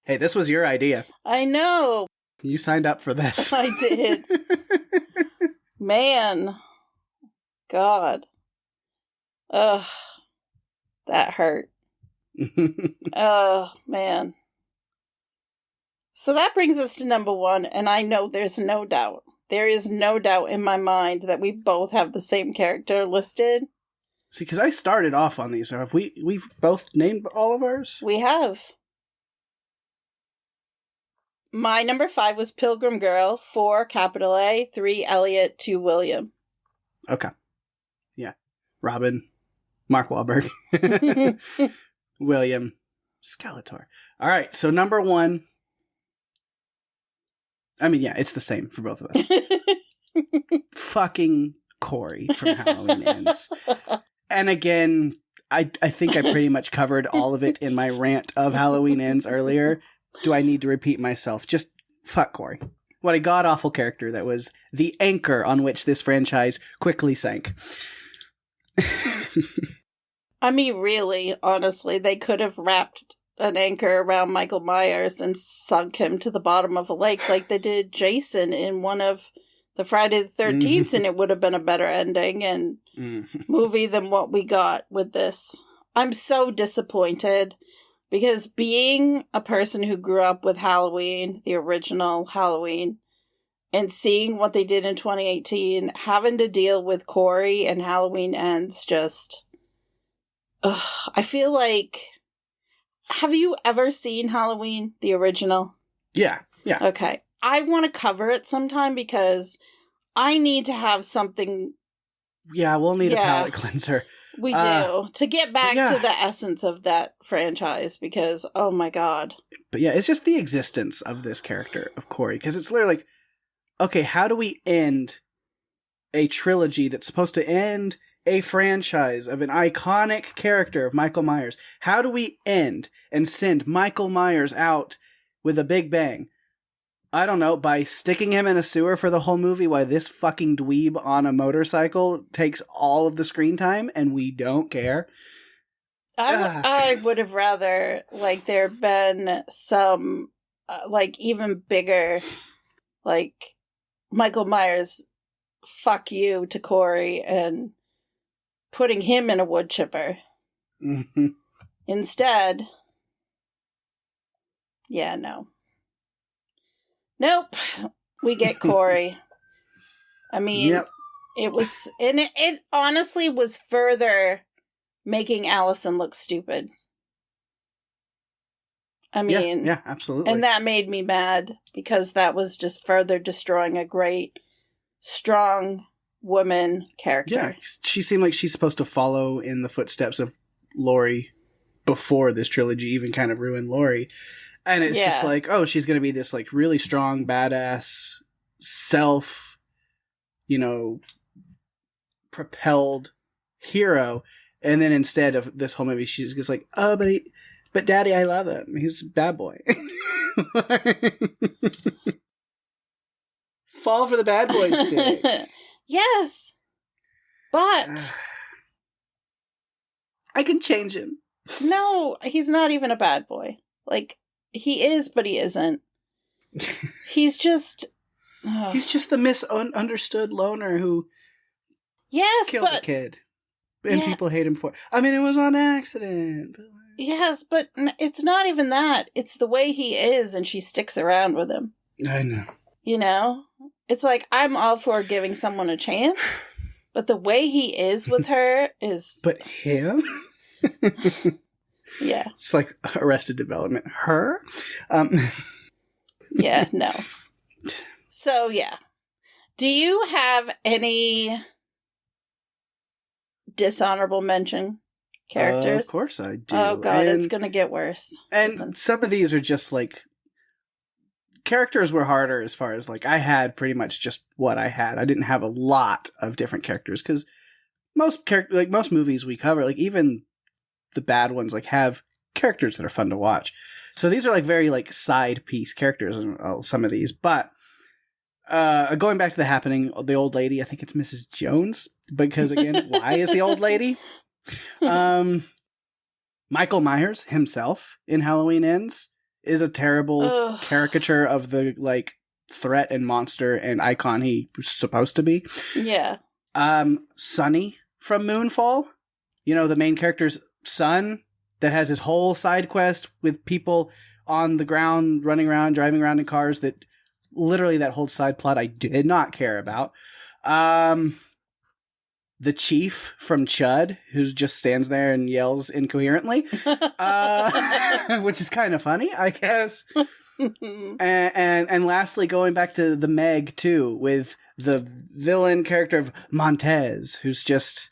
S2: Hey, this was your idea.
S3: I know.
S2: You signed up for this.
S3: I did. Man. God. Ugh. That hurt. Oh, man. So that brings us to number 1, and I know there's no doubt. There is no doubt in my mind that we both have the same character listed.
S2: See, because I started off on these. So have we've both named all of ours?
S3: We have. My number 5 was Pilgrim Girl, 4 capital A, 3 Elliot, 2 William.
S2: Okay. Yeah. Robin, Mark Wahlberg, William, Skeletor. All right, so number 1. I mean, yeah, it's the same for both of us. Fucking Corey from Halloween Ends. And again, I think I pretty much covered all of it in my rant of Halloween Ends earlier. Do I need to repeat myself? Just fuck Corey. What a god-awful character that was the anchor on which this franchise quickly sank.
S3: I mean, really, honestly, they could have wrapped an anchor around Michael Myers and sunk him to the bottom of a lake like they did Jason in one of the Friday the 13th, and it would have been a better ending and movie than what we got with this. I'm so disappointed because being a person who grew up with Halloween, the original Halloween, and seeing what they did in 2018, having to deal with Corey and Halloween Ends, just... I feel like... Have you ever seen Halloween, the original?
S2: Yeah.
S3: Okay. I want to cover it sometime because I need to have something...
S2: Yeah, we'll need a palate cleanser.
S3: We do. To get back to the essence of that franchise because, oh my god.
S2: But yeah, it's just the existence of this character, of Corey. Because it's literally like, okay, how do we end a trilogy that's supposed to end a franchise of an iconic character of Michael Myers? How do we end and send Michael Myers out with a big bang? I don't know, by sticking him in a sewer for the whole movie while this fucking dweeb on a motorcycle takes all of the screen time and we don't care.
S3: I would have rather, like, there been some, like, even bigger, like, Michael Myers, fuck you to Corey and putting him in a wood chipper.
S2: Mm-hmm.
S3: Instead, yeah, no. Nope. We get Corey. I mean,
S2: yep.
S3: It was, and it honestly was further making Allison look stupid. I mean,
S2: yeah, absolutely.
S3: And that made me mad because that was just further destroying a great, strong woman character.
S2: Yeah, she seemed like she's supposed to follow in the footsteps of Laurie before this trilogy even kind of ruined Laurie. And it's just like, oh, she's going to be this like really strong, badass, self, propelled hero. And then instead of this whole movie, she's just like, oh, but Daddy, I love him. He's a bad boy. Fall for the bad boy stick.
S3: Yes. But
S2: I can change him.
S3: No, he's not even a bad boy. Like, he is, but he isn't. He's just...
S2: He's just the misunderstood loner who killed a kid. And people hate him for it. I mean, it was on accident.
S3: Yes, but it's not even that. It's the way he is, and she sticks around with him.
S2: I know.
S3: It's like, I'm all for giving someone a chance, but the way he is with her is...
S2: But him?
S3: Yeah.
S2: It's like Arrested Development. Her?
S3: Yeah, no. So, yeah. Do you have any dishonorable mention characters?
S2: Of course I do.
S3: Oh, God, it's going to get worse.
S2: And some of these are just like... Characters were harder as far as like I had pretty much just what I had. I didn't have a lot of different characters because most movies we cover, like even the bad ones, like have characters that are fun to watch. So these are like very like side piece characters in some of these. But going back to The Happening, the old lady, I think it's Mrs. Jones because again, why is the old lady? Michael Myers himself in Halloween Ends is a terrible caricature of the like threat and monster and icon he was supposed to be.
S3: Yeah.
S2: Sonny from Moonfall, the main character's son that has his whole side quest with people on the ground running around, driving around in cars that literally that whole side plot I did not care about. The chief from Chud, who just stands there and yells incoherently, which is kind of funny, I guess. and lastly, going back to the Meg too, with the villain character of Montez, who's just,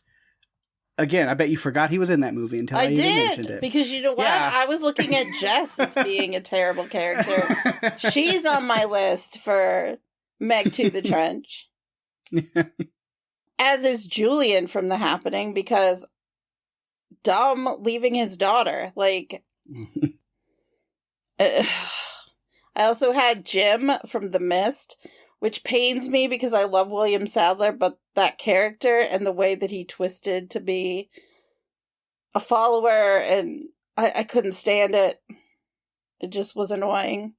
S2: again, I bet you forgot he was in that movie until I even mentioned it.
S3: Because you know what? Yeah. I was looking at Jess as being a terrible character. She's on my list for Meg to the Trench. As is Julian from The Happening, because dumb leaving his daughter. Like, I also had Jim from The Mist, which pains me because I love William Sadler, but that character and the way that he twisted to be a follower, and I couldn't stand it. It just was annoying.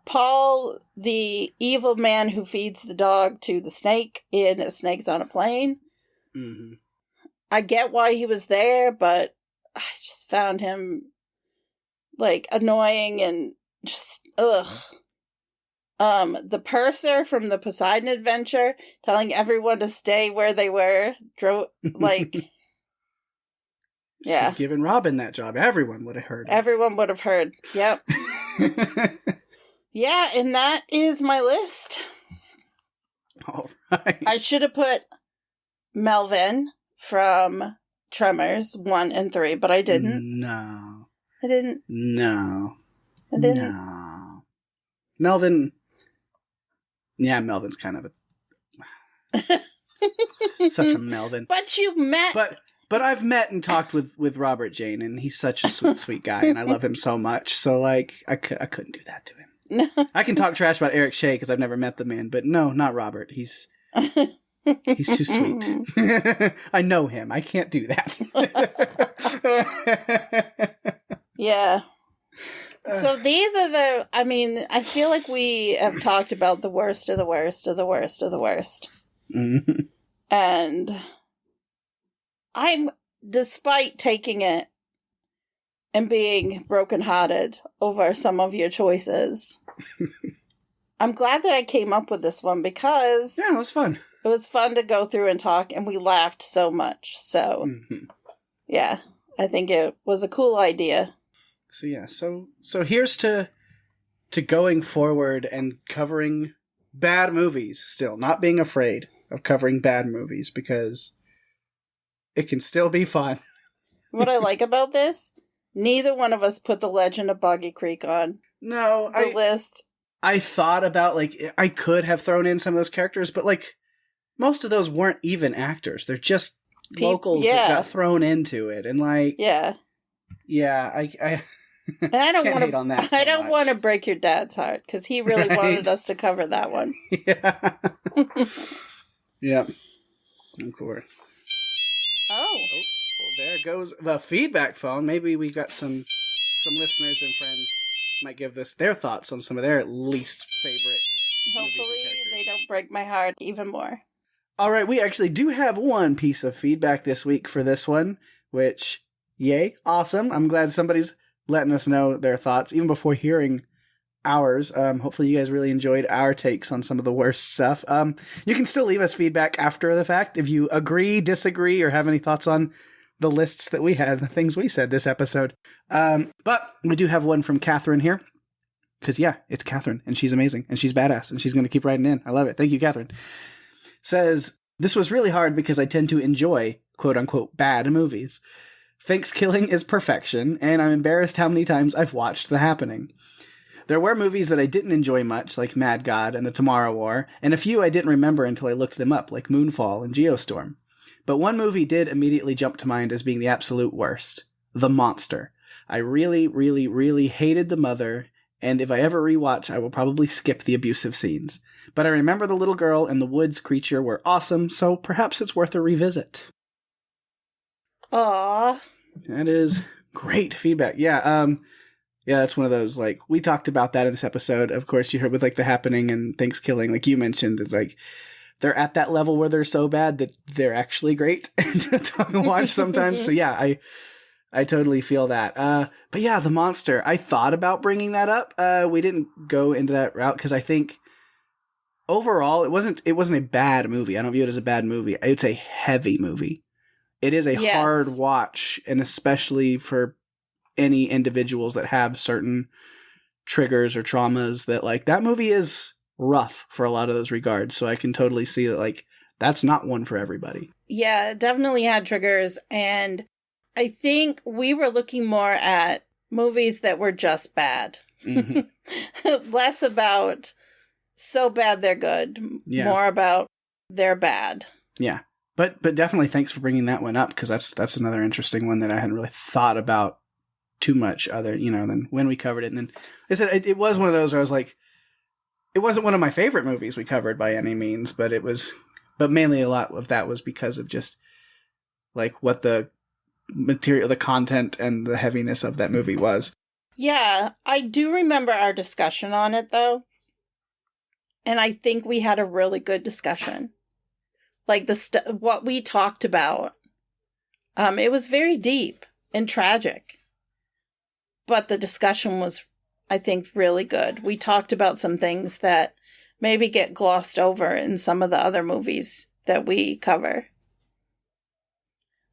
S3: Paul, the evil man who feeds the dog to the snake in A Snake's on a Plane.
S2: Mm-hmm.
S3: I get why he was there, but I just found him, like, annoying and just, ugh. The purser from the Poseidon Adventure telling everyone to stay where they were, like... Yeah.
S2: She'd given Robin that job. Everyone would have heard.
S3: Everyone would have heard. Yep. Yeah, and that is my list.
S2: All right.
S3: I should have put Melvin from Tremors 1 and 3, but I didn't.
S2: No.
S3: I didn't.
S2: No.
S3: I didn't.
S2: No. Melvin. Yeah, Melvin's kind of a... Such a Melvin.
S3: But you met.
S2: But I've met and talked with Robert Jane, and he's such a sweet guy, and I love him so much. So, like, I couldn't do that to him.
S3: No.
S2: I can talk trash about Eric Shea because I've never met the man, but no, not Robert. He's too sweet. I know him. I can't do that.
S3: Yeah. So these are I feel like we have talked about the worst of the worst of the worst of the worst.
S2: Mm-hmm.
S3: And despite taking it and being brokenhearted over some of your choices, I'm glad that I came up with this one because...
S2: Yeah, it was fun.
S3: It was fun to go through and talk, and we laughed so much. So, yeah, I think it was a cool idea.
S2: So, yeah, so here's to going forward and covering bad movies still, not being afraid of covering bad movies, because it can still be fun.
S3: What I like about this, neither one of us put The Legend of Boggy Creek on the list. I
S2: thought about, like, I could have thrown in some of those characters, but, like, most of those weren't even actors. They're just locals that got thrown into it. And, like... Yeah, I
S3: don't want to. I don't want to break your dad's heart because he really wanted us to cover that one.
S2: Yeah. Yeah. Of course.
S3: Oh,
S2: well, there goes the feedback phone. Maybe we got some listeners and friends might give this their thoughts on some of their least favorite.
S3: Hopefully, they don't break my heart even more.
S2: All right, we actually do have one piece of feedback this week for this one, which, yay, awesome. I'm glad somebody's letting us know their thoughts, even before hearing ours. Hopefully you guys really enjoyed our takes on some of the worst stuff. You can still leave us feedback after the fact if you agree, disagree, or have any thoughts on the lists that we had, the things we said this episode. But we do have one from Catherine here. Because, yeah, it's Catherine, and she's amazing, and she's badass, and she's going to keep writing in. I love it. Thank you, Catherine. Says, this was really hard because I tend to enjoy, quote-unquote, bad movies. Thanksgiving is perfection, and I'm embarrassed how many times I've watched The Happening. There were movies that I didn't enjoy much, like Mad God and The Tomorrow War, and a few I didn't remember until I looked them up, like Moonfall and Geostorm. But one movie did immediately jump to mind as being the absolute worst, The Monster. I really, really, really hated the mother, and if I ever rewatch, I will probably skip the abusive scenes. But I remember the little girl and the woods creature were awesome, so perhaps it's worth a revisit.
S3: Aww.
S2: That is great feedback. Yeah, that's one of those, like, we talked about that in this episode. Of course, you heard with, like, The Happening and Thanksgiving, like you mentioned, that, like, they're at that level where they're so bad that they're actually great to watch sometimes. So, yeah, I totally feel that. But yeah, The Monster, I thought about bringing that up. We didn't go into that route because I think overall it wasn't a bad movie. I don't view it as a bad movie. It's a heavy movie. It is a hard watch, and especially for any individuals that have certain triggers or traumas, that, like, that movie is rough for a lot of those regards. So I can totally see that, like, that's not one for everybody.
S3: Yeah, it definitely had triggers, and I think we were looking more at movies that were just bad. Mm-hmm. Less about so bad they're good. Yeah. More about they're bad.
S2: Yeah. But definitely thanks for bringing that one up, because that's another interesting one that I hadn't really thought about too much other, than when we covered it. And then I said it was one of those where I was like, it wasn't one of my favorite movies we covered by any means, but mainly a lot of that was because of just, like, what the material, the content, and the heaviness of that movie was.
S3: Yeah, I do remember our discussion on it, though. And I think we had a really good discussion. Like, what we talked about, it was very deep and tragic. But the discussion was, I think, really good. We talked about some things that maybe get glossed over in some of the other movies that we cover.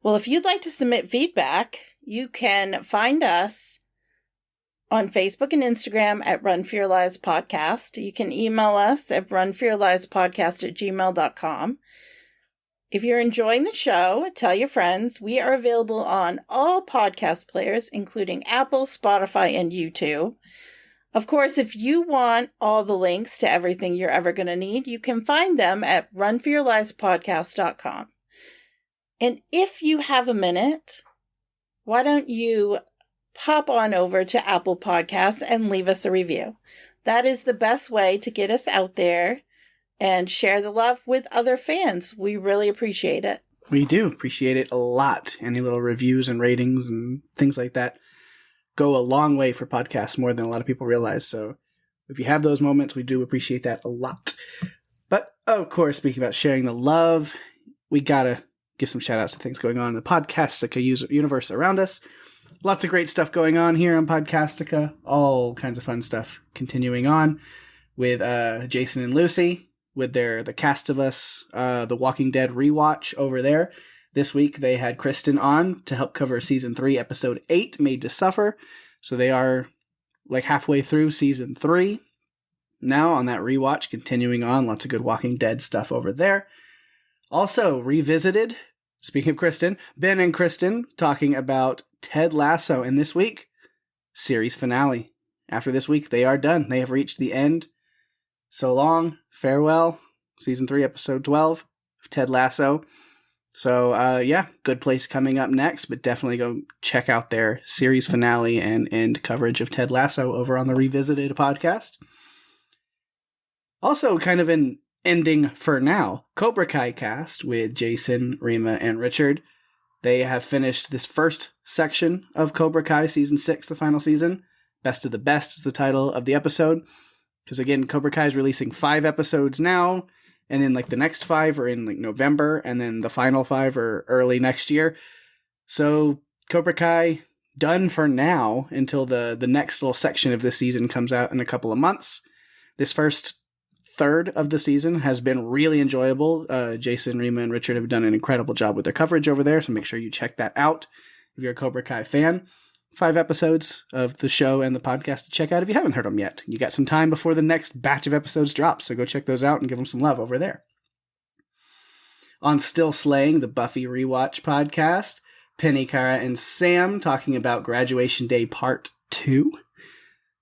S3: Well, if you'd like to submit feedback, you can find us on Facebook and Instagram at Run For Your Lives Podcast. You can email us at runforyourlivespodcast@gmail.com. If you're enjoying the show, tell your friends. We are available on all podcast players, including Apple, Spotify, and YouTube. Of course, if you want all the links to everything you're ever going to need, you can find them at runforyourlivespodcast.com. And if you have a minute, why don't you pop on over to Apple Podcasts and leave us a review? That is the best way to get us out there and share the love with other fans. We really appreciate it.
S2: We do appreciate it a lot. Any little reviews and ratings and things like that go a long way for podcasts, more than a lot of people realize. So if you have those moments, we do appreciate that a lot. But of course, speaking about sharing the love, we gotta give some shout outs to things going on in the Podcastica universe around us. Lots of great stuff going on here on Podcastica. All kinds of fun stuff continuing on with Jason and Lucy with the Cast of Us, The Walking Dead rewatch over there. This week they had Kristen on to help cover Season 3, Episode 8, Made to Suffer. So they are like halfway through Season 3 now on that rewatch, continuing on. Lots of good Walking Dead stuff over there. Also revisited, speaking of Kristen, Ben and Kristen talking about Ted Lasso. And this week, series finale. After this week, they are done. They have reached the end. So long. Farewell. Season 3, Episode 12 of Ted Lasso. So, yeah, good place coming up next, but definitely go check out their series finale and end coverage of Ted Lasso over on the Revisited podcast. Also, kind of an ending for now, Cobra Kai cast with Jason, Rima, and Richard. They have finished this first section of Cobra Kai Season 6, the final season. Best of the Best is the title of the episode. Because again, Cobra Kai is releasing 5 episodes now, and then like the next 5 are in like November, and then the final 5 are early next year. So Cobra Kai done for now until the next little section of this season comes out in a couple of months. This first third of the season has been really enjoyable. Jason, Rima, and Richard have done an incredible job with their coverage over there, so make sure you check that out if you're a Cobra Kai fan. 5 episodes of the show and the podcast to check out if you haven't heard them yet. You got some time before the next batch of episodes drops, so go check those out and give them some love over there. On Still Slaying, the Buffy Rewatch podcast, Penny, Cara, and Sam talking about Graduation Day Part 2.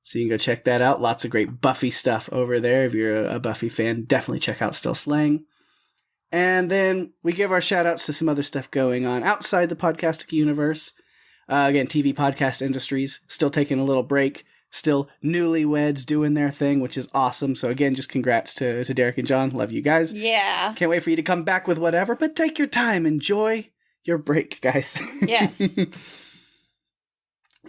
S2: So you can go check that out. Lots of great Buffy stuff over there. If you're a Buffy fan, definitely check out Still Slaying. And then we give our shout outs to some other stuff going on outside the Podcastic universe. Again, TV podcast industries still taking a little break, still newlyweds doing their thing, which is awesome. So again, just congrats to Derek and John. Love you guys.
S3: Yeah.
S2: Can't wait for you to come back with whatever, but take your time. Enjoy your break, guys.
S3: Yes.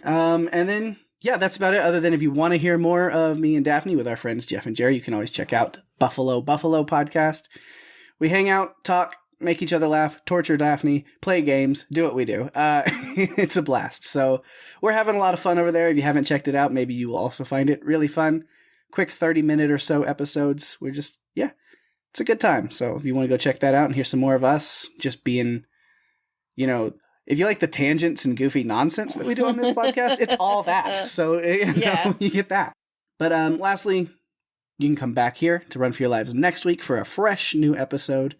S2: And then, yeah, that's about it. Other than if you want to hear more of me and Daphne with our friends Jeff and Jerry, you can always check out Buffalo podcast. We hang out, talk, make each other laugh, torture Daphne, play games, do what we do. It's a blast. So we're having a lot of fun over there. If you haven't checked it out, maybe you will also find it really fun. Quick 30-minute or so episodes. We're just, yeah, it's a good time. So if you want to go check that out and hear some more of us just being, you know, if you like the tangents and goofy nonsense that we do on this podcast, it's all that. So you get that. But lastly, you can come back here to Run for Your Lives next week for a fresh new episode.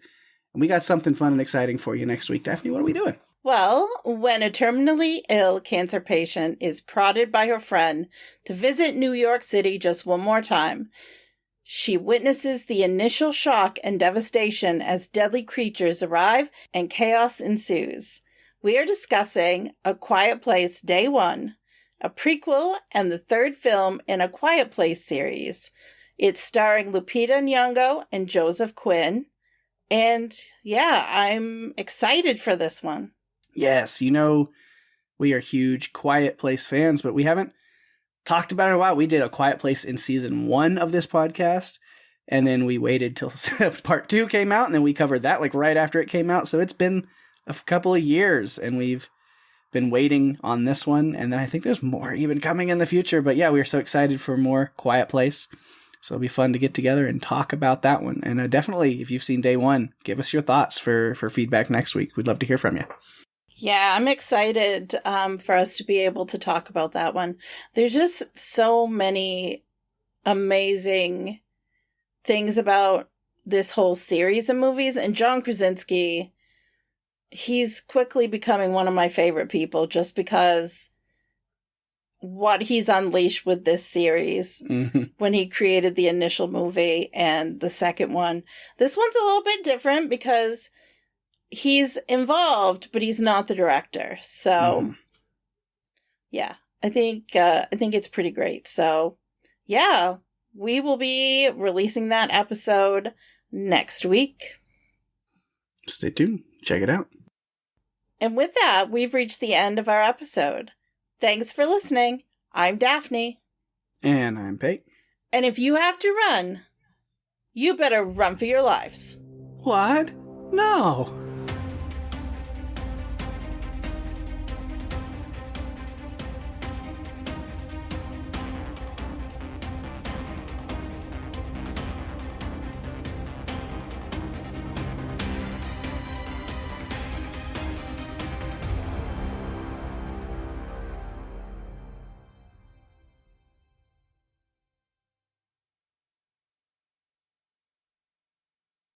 S2: And we got something fun and exciting for you next week. Daphne, what are we doing?
S3: Well, when a terminally ill cancer patient is prodded by her friend to visit New York City just one more time, she witnesses the initial shock and devastation as deadly creatures arrive and chaos ensues. We are discussing A Quiet Place Day 1, a prequel and the third film in A Quiet Place series. It's starring Lupita Nyong'o and Joseph Quinn. And yeah, I'm excited for this one.
S2: Yes, you know, we are huge Quiet Place fans, but we haven't talked about it in a while. We did A Quiet Place in season 1 of this podcast, and then we waited till part 2 came out, and then we covered that like right after it came out. So it's been a couple of years, and we've been waiting on this one, and then I think there's more even coming in the future. But yeah, we are so excited for more Quiet Place. So it'll be fun to get together and talk about that one. And definitely, if you've seen Day 1, give us your thoughts for feedback next week. We'd love to hear from you.
S3: Yeah, I'm excited for us to be able to talk about that one. There's just so many amazing things about this whole series of movies. And John Krasinski, he's quickly becoming one of my favorite people just because what he's unleashed with this series when he created the initial movie and the second one. This one's a little bit different because he's involved, but he's not the director. So, yeah, I think it's pretty great. So, yeah, we will be releasing that episode next week.
S2: Stay tuned. Check it out.
S3: And with that, we've reached the end of our episode. Thanks for listening. I'm Daphne.
S2: And I'm Pake.
S3: And if you have to run, you better run for your lives.
S2: What? No.